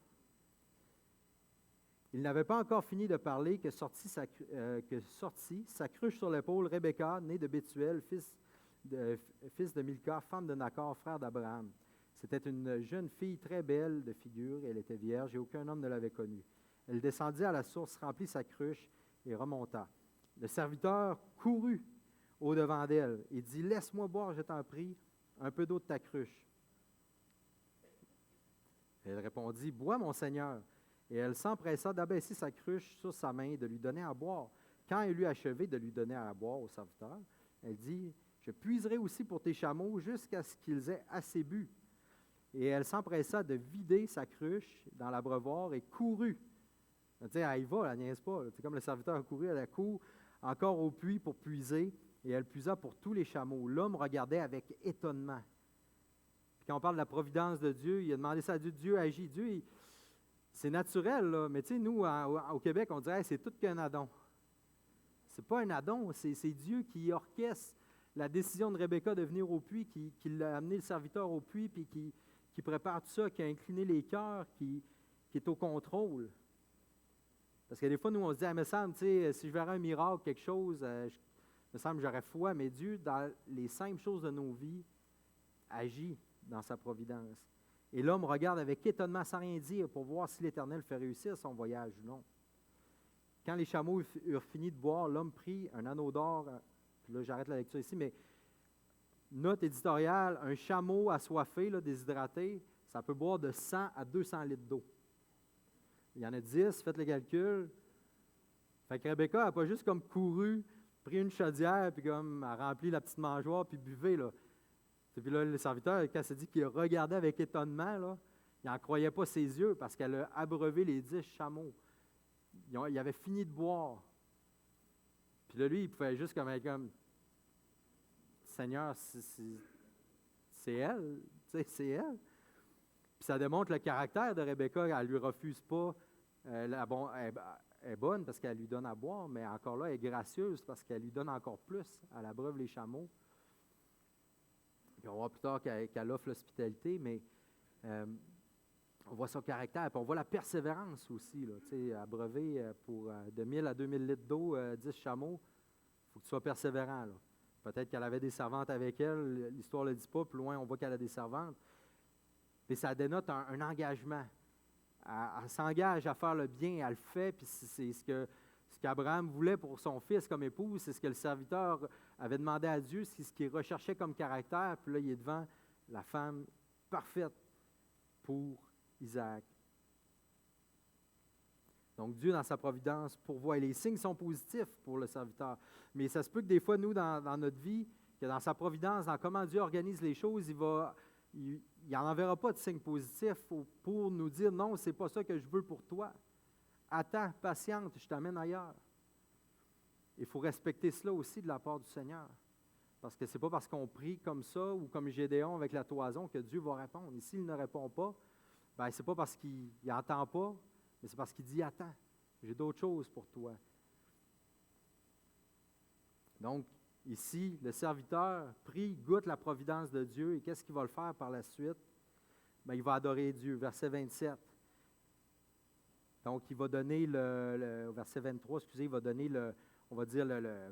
Il n'avait pas encore fini de parler que sortit sa cruche sur l'épaule, Rebecca, née de Bethuel, fils de Milka, femme de Nacor, frère d'Abraham. C'était une jeune fille très belle de figure, elle était vierge, et aucun homme ne l'avait connue. Elle descendit à la source, remplit sa cruche et remonta. Le serviteur courut au-devant d'elle et dit, « Laisse-moi boire, je t'en prie, un peu d'eau de ta cruche. » Elle répondit, « Bois, mon Seigneur. » Et elle s'empressa d'abaisser sa cruche sur sa main et de lui donner à boire. Quand elle eut achevé de lui donner à boire au serviteur, elle dit, « Je puiserai aussi pour tes chameaux jusqu'à ce qu'ils aient assez bu. » Et elle s'empressa de vider sa cruche dans l'abreuvoir et courut. Elle dit, « Elle y va, elle niaise pas. » C'est comme le serviteur a couru, elle court encore au puits pour puiser. Et elle puisa pour tous les chameaux. L'homme regardait avec étonnement. Puis quand on parle de la providence de Dieu, il a demandé ça à Dieu. Dieu agit. Dieu, c'est naturel, là. Mais tu sais, nous, au Québec, on dirait, c'est tout qu'un addon. C'est pas un addon, c'est Dieu qui orchestre la décision de Rebecca de venir au puits, qui l'a amené le serviteur au puits, puis qui prépare tout ça, qui a incliné les cœurs, qui est au contrôle. Parce que des fois, nous, on se dit, ah, me semble, tu sais, si je verrais un miracle, quelque chose, me semble j'aurais foi, mais Dieu, dans les simples choses de nos vies, agit dans sa providence. Et l'homme regarde avec étonnement, sans rien dire, pour voir si l'Éternel fait réussir son voyage ou non. Quand les chameaux eurent fini de boire, l'homme prit un anneau d'or, puis là j'arrête la lecture ici, mais note éditoriale, un chameau assoiffé, là, déshydraté, ça peut boire de 100 à 200 litres d'eau. Il y en a 10, faites le calcul. Fait que Rebecca n'a pas juste comme couru, pris une chaudière, puis comme a rempli la petite mangeoire, puis buvait, là. Et puis là, le serviteur, quand il dit qu'il regardait avec étonnement, là, il n'en croyait pas ses yeux, parce qu'elle a abreuvé les 10 chameaux. Il avait fini de boire. Puis là, lui, il pouvait juste comme être comme, Seigneur, c'est elle, tu sais, c'est elle. Puis ça démontre le caractère de Rebecca, elle ne lui refuse pas, elle est bonne parce qu'elle lui donne à boire, mais encore là, elle est gracieuse parce qu'elle lui donne encore plus, elle abreuve les chameaux. Puis Puis on va voir plus tard qu'elle offre l'hospitalité, mais on voit son caractère, puis on voit la persévérance aussi. Là, abreuver pour de 1000 à 2000 litres d'eau, 10 chameaux, il faut que tu sois persévérant. Là. Peut-être qu'elle avait des servantes avec elle, l'histoire ne le dit pas, plus loin on voit qu'elle a des servantes. Mais ça dénote un engagement. Elle s'engage à faire le bien, elle le fait, puis c'est ce qu'Abraham voulait pour son fils comme épouse, c'est ce que le serviteur avait demandé à Dieu, c'est ce qu'il recherchait comme caractère, puis là, il est devant la femme parfaite pour Isaac. Donc, Dieu, dans sa providence, pourvoit. Et les signes sont positifs pour le serviteur. Mais ça se peut que des fois, nous, dans notre vie, que dans sa providence, dans comment Dieu organise les choses, il n'en enverra pas de signes positifs pour nous dire « Non, ce n'est pas ça que je veux pour toi. Attends, patiente, je t'amène ailleurs. » Il faut respecter cela aussi de la part du Seigneur. Parce que ce n'est pas parce qu'on prie comme ça ou comme Gédéon avec la toison que Dieu va répondre. Et s'il ne répond pas, ce n'est pas parce qu'il n'entend pas, mais c'est parce qu'il dit « Attends, j'ai d'autres choses pour toi. » Donc, ici, le serviteur prie, goûte la providence de Dieu, et qu'est-ce qu'il va le faire par la suite? Il va adorer Dieu. Verset 27. Donc, il va donner verset 23, il va donner on va dire,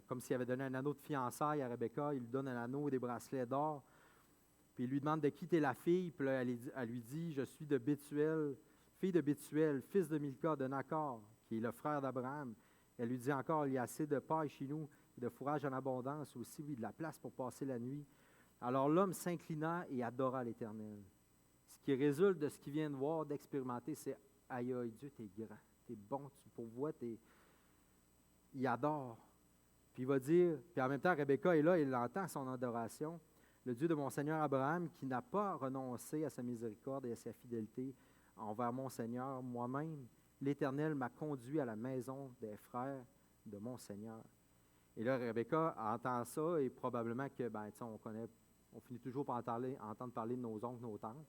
comme s'il avait donné un anneau de fiançailles à Rebecca, il lui donne un anneau et des bracelets d'or, puis il lui demande de quitter la fille, puis là, elle lui dit, je suis de Bethuel, fille de Bethuel, fils de Milca, de Nachor, qui est le frère d'Abraham. Elle lui dit encore, il y a assez de paille chez nous, et de fourrage en abondance aussi, oui, de la place pour passer la nuit. Alors l'homme s'inclina et adora l'Éternel. Ce qui résulte de ce qu'il vient de voir, d'expérimenter, c'est « Aïe, aïe, Dieu, t'es grand, t'es bon, tu pourvois, il adore. » Puis il va dire, puis en même temps, Rebecca est là, il entend son adoration. Le Dieu de mon Seigneur Abraham, qui n'a pas renoncé à sa miséricorde et à sa fidélité envers mon Seigneur, moi-même, l'Éternel m'a conduit à la maison des frères de mon Seigneur. Et là, Rebecca entend ça, et probablement que, on finit toujours par entendre parler de nos oncles, nos tantes,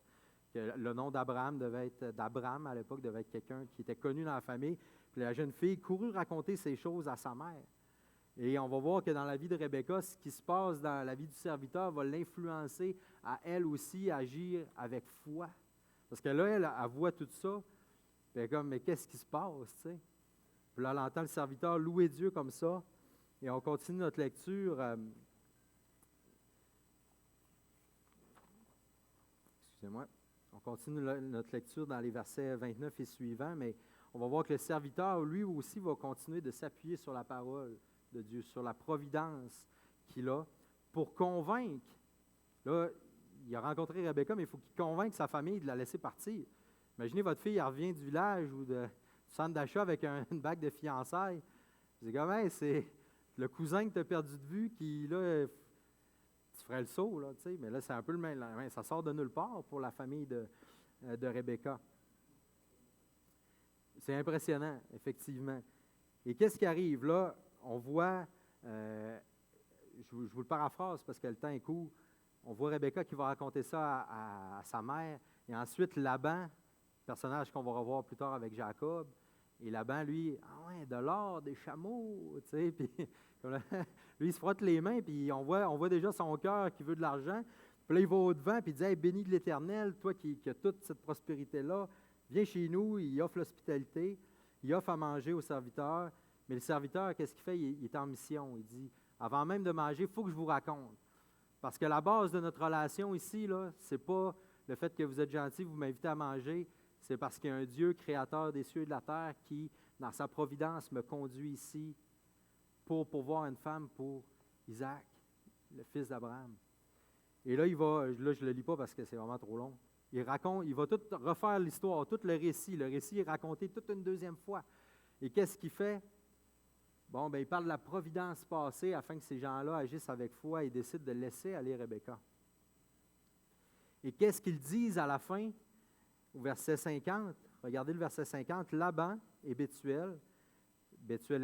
que le nom d'Abraham d'Abraham à l'époque devait être quelqu'un qui était connu dans la famille. Puis la jeune fille courut raconter ces choses à sa mère. Et on va voir que dans la vie de Rebecca, ce qui se passe dans la vie du serviteur va l'influencer à elle aussi agir avec foi. Parce que là, elle voit tout ça, puis elle est comme, mais qu'est-ce qui se passe, tu sais? Puis là, elle entend le serviteur louer Dieu comme ça, et on continue notre lecture. Excusez-moi. On continue notre lecture dans les versets 29 et suivants, mais on va voir que le serviteur, lui aussi, va continuer de s'appuyer sur la parole de Dieu, sur la providence qu'il a, pour convaincre. Là, il a rencontré Rebecca, mais il faut qu'il convainque sa famille de la laisser partir. Imaginez votre fille, elle revient du village ou du centre d'achat avec une bague de fiançailles. C'est comme, hey, c'est le cousin que tu as perdu de vue qui, là, tu ferais le saut, là, tu sais, mais là, c'est un peu le même. Ça sort de nulle part pour la famille de Rebecca. C'est impressionnant, effectivement. Et qu'est-ce qui arrive? Là, on voit, je vous le paraphrase parce que le temps est court, on voit Rebecca qui va raconter ça à sa mère, et ensuite Laban, personnage qu'on va revoir plus tard avec Jacob, et Laban, lui, ah ouais, de l'or, des chameaux, tu sais, puis lui, il se frotte les mains, puis on voit déjà son cœur qui veut de l'argent, puis là, il va au-devant, puis il dit, hey, béni de l'Éternel, toi qui as toute cette prospérité-là, viens chez nous, il offre l'hospitalité, il offre à manger aux serviteurs, mais le serviteur, qu'est-ce qu'il fait? Il est en mission, il dit, avant même de manger, il faut que je vous raconte, parce que la base de notre relation ici, là, c'est pas le fait que vous êtes gentil, vous m'invitez à manger, c'est parce qu'il y a un Dieu créateur des cieux et de la terre qui, dans sa providence, me conduit ici pour pourvoir une femme pour Isaac, le fils d'Abraham. Et là, je ne le lis pas parce que c'est vraiment trop long. Il va tout refaire l'histoire, tout le récit. Le récit est raconté toute une deuxième fois. Et qu'est-ce qu'il fait? Bon, il parle de la providence passée afin que ces gens-là agissent avec foi et décident de laisser aller Rebecca. Et qu'est-ce qu'ils disent à la fin? Au verset 50, regardez le verset 50, Laban et Bethuel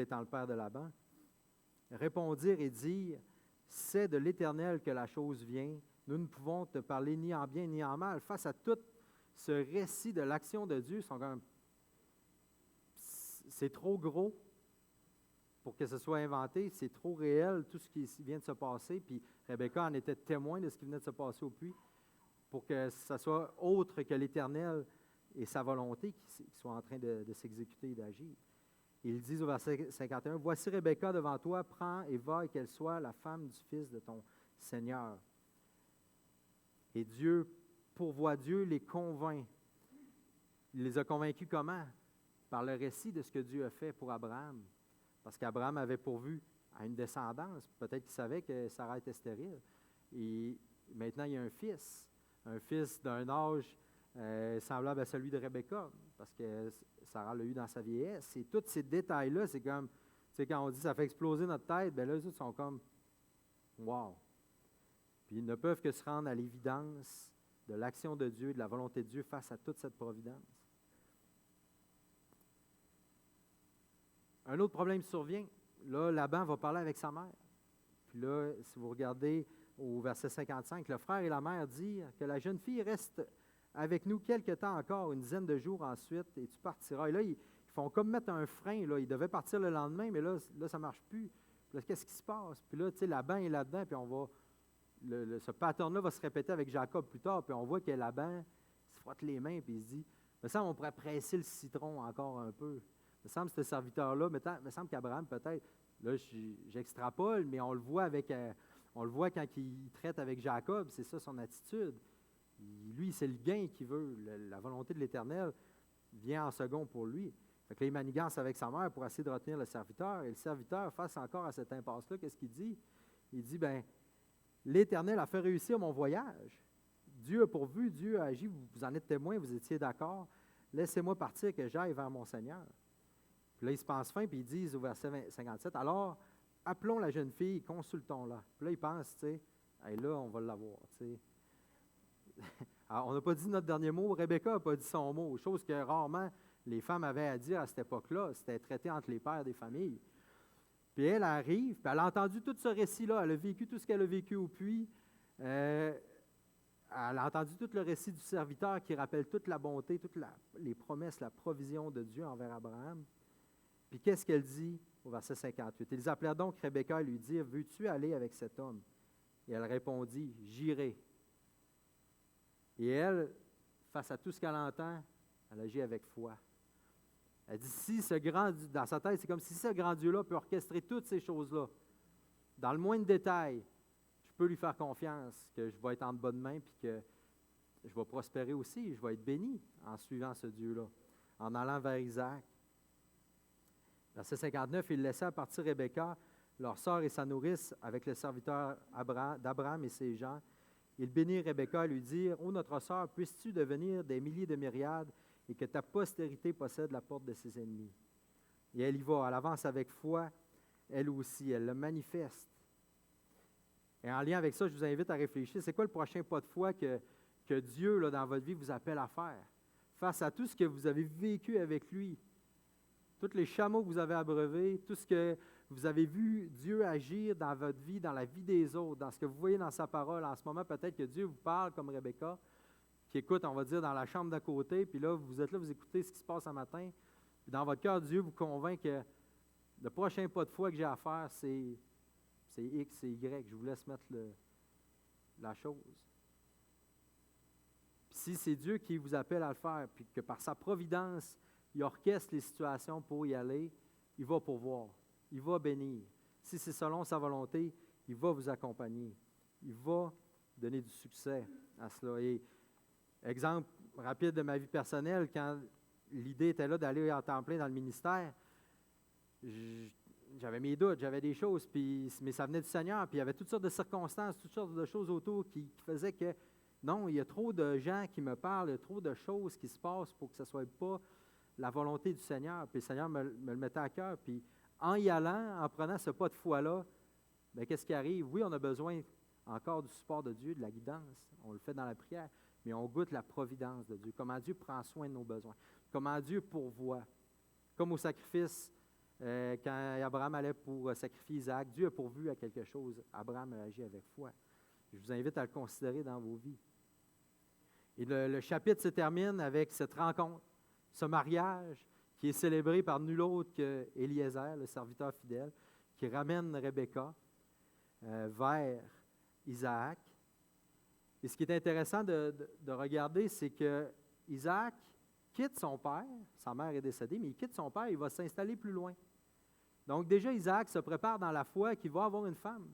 étant le père de Laban, répondirent et dirent, c'est de l'Éternel que la chose vient, nous ne pouvons te parler ni en bien ni en mal. Face à tout ce récit de l'action de Dieu, c'est trop gros, pour que ce soit inventé. C'est trop réel, tout ce qui vient de se passer. Puis Rebecca en était témoin de ce qui venait de se passer au puits, pour que ce soit autre que l'Éternel et sa volonté qui soit en train de s'exécuter et d'agir. Ils disent au verset 51, « Voici Rebecca devant toi, prends et va, et qu'elle soit la femme du fils de ton Seigneur. » Et Dieu pourvoit, Dieu les convainc. Il les a convaincus comment? Par le récit de ce que Dieu a fait pour Abraham. Parce qu'Abraham avait pourvu à une descendance. Peut-être qu'il savait que Sarah était stérile. Et maintenant, il y a un fils d'un âge semblable à celui de Rebecca, parce que Sarah l'a eu dans sa vieillesse. Et tous ces détails-là, c'est comme, tu sais, quand on dit ça fait exploser notre tête, bien là, les autres sont comme, wow! Puis ils ne peuvent que se rendre à l'évidence de l'action de Dieu, de la volonté de Dieu face à toute cette providence. Un autre problème survient. Là, Laban va parler avec sa mère. Puis là, si vous regardez au verset 55, le frère et la mère disent que la jeune fille reste avec nous quelque temps encore, une dizaine de jours ensuite, et tu partiras. Et là, ils font comme mettre un frein. Là. Ils devaient partir le lendemain, mais là ça ne marche plus. Puis là, qu'est-ce qui se passe? Puis là, tu sais, Laban est là-dedans, puis on va... ce pattern-là va se répéter avec Jacob plus tard, puis on voit que Laban se frotte les mains, puis il se dit, il me semble qu'on pourrait presser le citron encore un peu. Il me semble que ce serviteur-là, il me semble qu'Abraham, peut-être, là, j'extrapole, mais on le voit quand il traite avec Jacob, c'est ça son attitude. Lui, c'est le gain qu'il veut. La volonté de l'Éternel vient en second pour lui. Fait que là, il manigance avec sa mère pour essayer de retenir le serviteur. Et le serviteur, face encore à cette impasse-là, qu'est-ce qu'il dit? Il dit, bien, l'Éternel a fait réussir mon voyage. Dieu a pourvu, Dieu a agi, vous en êtes témoin, vous étiez d'accord. Laissez-moi partir que j'aille vers mon Seigneur. Puis là, ils se pensent fin, puis ils disent au verset 57, alors, appelons la jeune fille, consultons-la. Puis là, ils pensent, tu sais, hey, là, on va l'avoir, tu sais. Alors, on n'a pas dit notre dernier mot, Rebecca n'a pas dit son mot, chose que rarement les femmes avaient à dire à cette époque-là, c'était traité entre les pères des familles. Puis elle arrive, puis elle a entendu tout ce récit-là, elle a vécu tout ce qu'elle a vécu au puits, elle a entendu tout le récit du serviteur qui rappelle toute la bonté, toutes les promesses, la provision de Dieu envers Abraham. Puis qu'est-ce qu'elle dit au verset 58? Ils appelèrent donc Rebecca et lui dirent, « Veux-tu aller avec cet homme? » Et elle répondit, « J'irai. » Et elle, face à tout ce qu'elle entend, elle agit avec foi. Elle dit, dans sa tête, c'est comme si ce grand Dieu-là peut orchestrer toutes ces choses-là. Dans le moindre détail, je peux lui faire confiance que je vais être en bonne main puis que je vais prospérer aussi, je vais être béni en suivant ce Dieu-là, en allant vers Isaac. Verset 59, il laissa partir Rebecca, leur sœur et sa nourrice, avec le serviteur d'Abraham et ses gens. Ils bénirent Rebecca et lui dirent, « Ô notre sœur, puisses-tu devenir des milliers de myriades et que ta postérité possède la porte de ses ennemis? » Et elle y va, elle avance avec foi, elle aussi, elle le manifeste. Et en lien avec ça, je vous invite à réfléchir, c'est quoi le prochain pas de foi que Dieu, là, dans votre vie, vous appelle à faire? Face à tout ce que vous avez vécu avec lui, tous les chameaux que vous avez abreuvés, tout ce que vous avez vu Dieu agir dans votre vie, dans la vie des autres, dans ce que vous voyez dans sa parole. En ce moment, peut-être que Dieu vous parle comme Rebecca, qui écoute, on va dire, dans la chambre d'à côté, puis là, vous êtes là, vous écoutez ce qui se passe un matin, puis dans votre cœur, Dieu vous convainc que le prochain pas de foi que j'ai à faire, c'est X, c'est Y. Je vous laisse mettre la chose. Puis si c'est Dieu qui vous appelle à le faire, puis que par sa providence, il orchestre les situations pour y aller, il va pourvoir, il va bénir. Si c'est selon sa volonté, il va vous accompagner. Il va donner du succès à cela. Et exemple rapide de ma vie personnelle, quand l'idée était là d'aller en temps plein dans le ministère, j'avais mes doutes, j'avais des choses, mais ça venait du Seigneur, puis il y avait toutes sortes de circonstances, toutes sortes de choses autour qui faisaient que, non, il y a trop de gens qui me parlent, il y a trop de choses qui se passent pour que ce ne soit pas la volonté du Seigneur. Puis le Seigneur me le mettait à cœur. Puis en y allant, en prenant ce pas de foi-là, bien, qu'est-ce qui arrive? Oui, on a besoin encore du support de Dieu, de la guidance. On le fait dans la prière, mais on goûte la providence de Dieu. Comment Dieu prend soin de nos besoins. Comment Dieu pourvoit. Comme au sacrifice, quand Abraham allait pour sacrifier Isaac, Dieu a pourvu à quelque chose. Abraham a agi avec foi. Je vous invite à le considérer dans vos vies. Et le chapitre se termine avec cette rencontre, ce mariage qui est célébré par nul autre qu'Éliézer, le serviteur fidèle, qui ramène Rebecca vers Isaac. Et ce qui est intéressant de regarder, c'est que Isaac quitte son père, sa mère est décédée, mais il quitte son père, il va s'installer plus loin. Donc déjà, Isaac se prépare dans la foi qu'il va avoir une femme.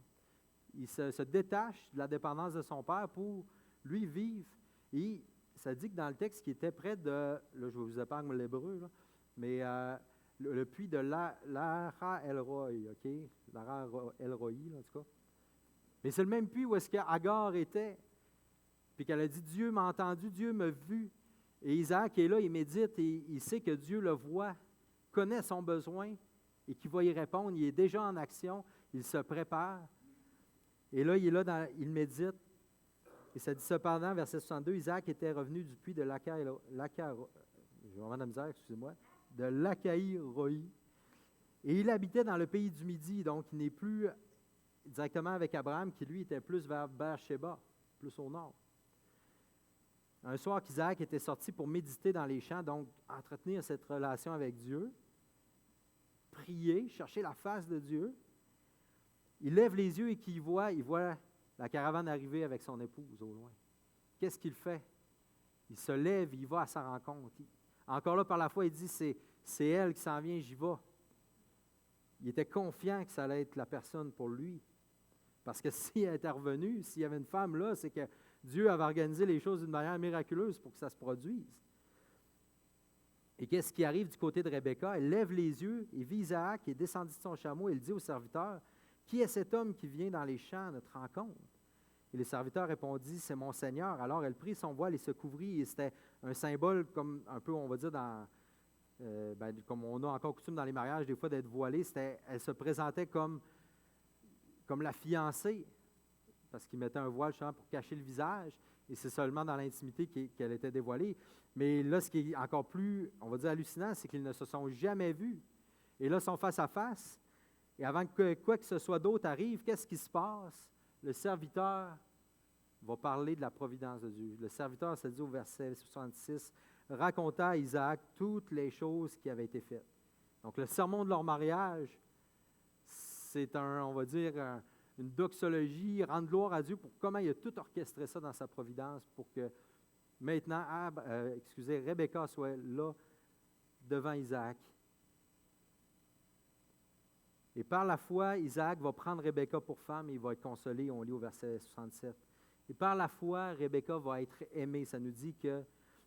Il se détache de la dépendance de son père pour lui vivre. Et ça dit que dans le texte qu'il était près de, là je vous épargne l'hébreu, là, mais le puits de Lara El-Roi, OK? Lara El-Roi, en tout cas. Mais c'est le même puits où est-ce qu'Agar était, puis qu'elle a dit, Dieu m'a entendu, Dieu m'a vu. Et Isaac est là, il médite, et il sait que Dieu le voit, connaît son besoin, et qu'il va y répondre. Il est déjà en action, il se prépare. Et là, il est là, il médite. Et ça dit cependant, verset 62, Isaac était revenu du puits de Lacaï-Roi. Et il habitait dans le pays du Midi, donc il n'est plus directement avec Abraham, qui lui était plus vers Beersheba, plus au nord. Un soir qu'Isaac était sorti pour méditer dans les champs, donc entretenir cette relation avec Dieu, prier, chercher la face de Dieu, il lève les yeux et il voit la caravane arriver avec son épouse au loin. Qu'est-ce qu'il fait? Il se lève, il va à sa rencontre. Encore là, par la foi, il dit, c'est elle qui s'en vient, j'y vais. Il était confiant que ça allait être la personne pour lui. Parce que si elle était revenue, s'il y avait une femme là, c'est que Dieu avait organisé les choses d'une manière miraculeuse pour que ça se produise. Et qu'est-ce qui arrive du côté de Rebecca? Elle lève les yeux et vit Isaac et descendit de son chameau et il dit au serviteur, « Qui est cet homme qui vient dans les champs à notre rencontre? » Et le serviteur répondit, « C'est mon Seigneur. » Alors elle prit son voile et se couvrit, et c'était un symbole comme un peu, on va dire, comme on a encore coutume dans les mariages, des fois, d'être voilée. Elle se présentait comme la fiancée, parce qu'il mettait un voile justement pour cacher le visage, et c'est seulement dans l'intimité qu'elle était dévoilée. Mais là, ce qui est encore plus, on va dire, hallucinant, c'est qu'ils ne se sont jamais vus. Et là, ils sont face à face, et avant que quoi que ce soit d'autre arrive, qu'est-ce qui se passe? Le serviteur va parler de la providence de Dieu. Le serviteur, ça dit au verset 66, raconta à Isaac toutes les choses qui avaient été faites. Donc, le sermon de leur mariage, c'est on va dire, une doxologie, rendre gloire à Dieu pour comment il a tout orchestré ça dans sa providence pour que maintenant, Rebecca soit là devant Isaac. Et par la foi, Isaac va prendre Rebecca pour femme et il va être consolé, on lit au verset 67. Et par la foi, Rebecca va être aimée. Ça nous dit que,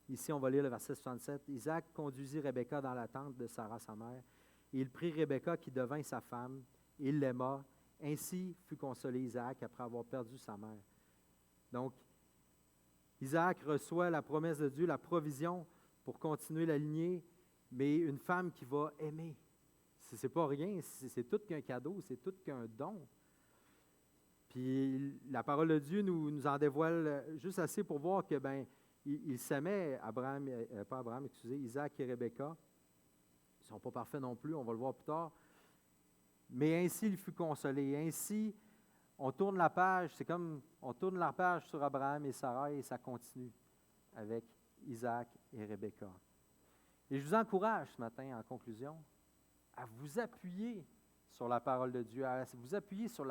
ici on va lire le verset 67, Isaac conduisit Rebecca dans la tente de Sarah, sa mère, et il prit Rebecca qui devint sa femme, et il l'aima. Ainsi fut consolé Isaac après avoir perdu sa mère. Donc, Isaac reçoit la promesse de Dieu, la provision pour continuer la lignée, mais une femme qui va aimer. C'est pas rien, c'est tout qu'un cadeau, c'est tout qu'un don. Puis la parole de Dieu nous en dévoile juste assez pour voir que il s'aimait, Isaac et Rebecca. Ils ne sont pas parfaits non plus, on va le voir plus tard. Mais ainsi il fut consolé. Ainsi, on tourne la page, c'est comme on tourne la page sur Abraham et Sarah et ça continue avec Isaac et Rebecca. Et je vous encourage ce matin, en conclusion, à vous appuyer sur la parole de Dieu, à vous appuyer sur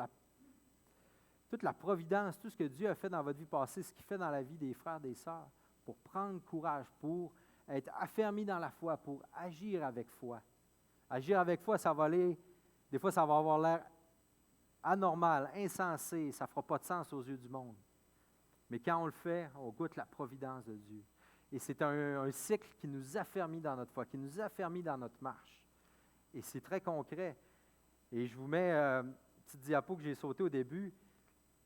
toute la providence, tout ce que Dieu a fait dans votre vie passée, ce qu'il fait dans la vie des frères, des sœurs, pour prendre courage, pour être affermi dans la foi, pour agir avec foi. Agir avec foi, ça va aller, des fois ça va avoir l'air anormal, insensé, ça ne fera pas de sens aux yeux du monde. Mais quand on le fait, on goûte la providence de Dieu. Et c'est un cycle qui nous affermit dans notre foi, qui nous affermit dans notre marche. Et c'est très concret. Et je vous mets une petite diapo que j'ai sautée au début.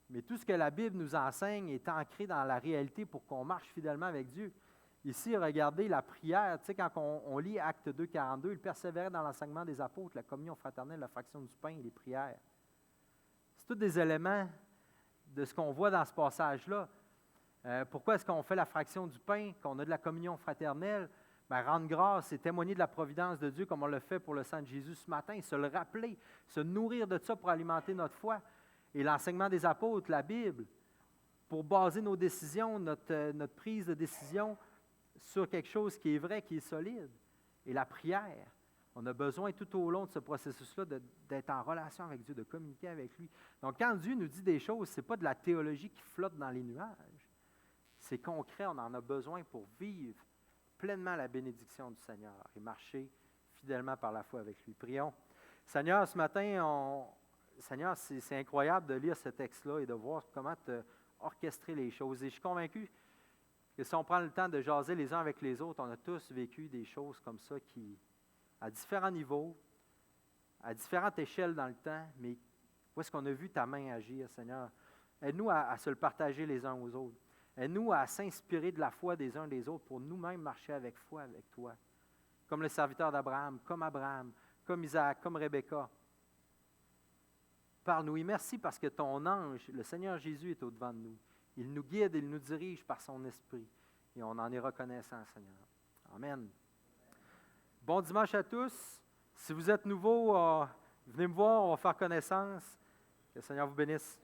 Mais tout ce que la Bible nous enseigne est ancré dans la réalité pour qu'on marche fidèlement avec Dieu. Ici, regardez la prière. Tu sais, quand on lit Acte 2, 42, il persévérait dans l'enseignement des apôtres, la communion fraternelle, la fraction du pain et les prières. C'est tous des éléments de ce qu'on voit dans ce passage-là. Pourquoi est-ce qu'on fait la fraction du pain, qu'on a de la communion fraternelle? Rendre grâce et témoigner de la providence de Dieu comme on le fait pour le sang de Jésus ce matin, se le rappeler, se nourrir de ça pour alimenter notre foi. Et l'enseignement des apôtres, la Bible, pour baser nos décisions, notre prise de décision sur quelque chose qui est vrai, qui est solide. Et la prière, on a besoin tout au long de ce processus-là d'être en relation avec Dieu, de communiquer avec lui. Donc, quand Dieu nous dit des choses, ce n'est pas de la théologie qui flotte dans les nuages. C'est concret, on en a besoin pour vivre pleinement la bénédiction du Seigneur et marcher fidèlement par la foi avec lui. Prions. Seigneur, ce matin, Seigneur, c'est incroyable de lire ce texte-là et de voir comment orchestrer les choses. Et je suis convaincu que si on prend le temps de jaser les uns avec les autres, on a tous vécu des choses comme ça à différents niveaux, à différentes échelles dans le temps, mais où est-ce qu'on a vu ta main agir, Seigneur? Aide-nous à se le partager les uns aux autres. Aide-nous à s'inspirer de la foi des uns des autres pour nous-mêmes marcher avec foi avec toi. Comme le serviteur d'Abraham, comme Isaac, comme Rebecca. Parle-nous et merci parce que ton ange, le Seigneur Jésus, est au-devant de nous. Il nous guide, il nous dirige par son esprit. Et on en est reconnaissant, Seigneur. Amen. Bon dimanche à tous. Si vous êtes nouveau, venez me voir, on va faire connaissance. Que le Seigneur vous bénisse.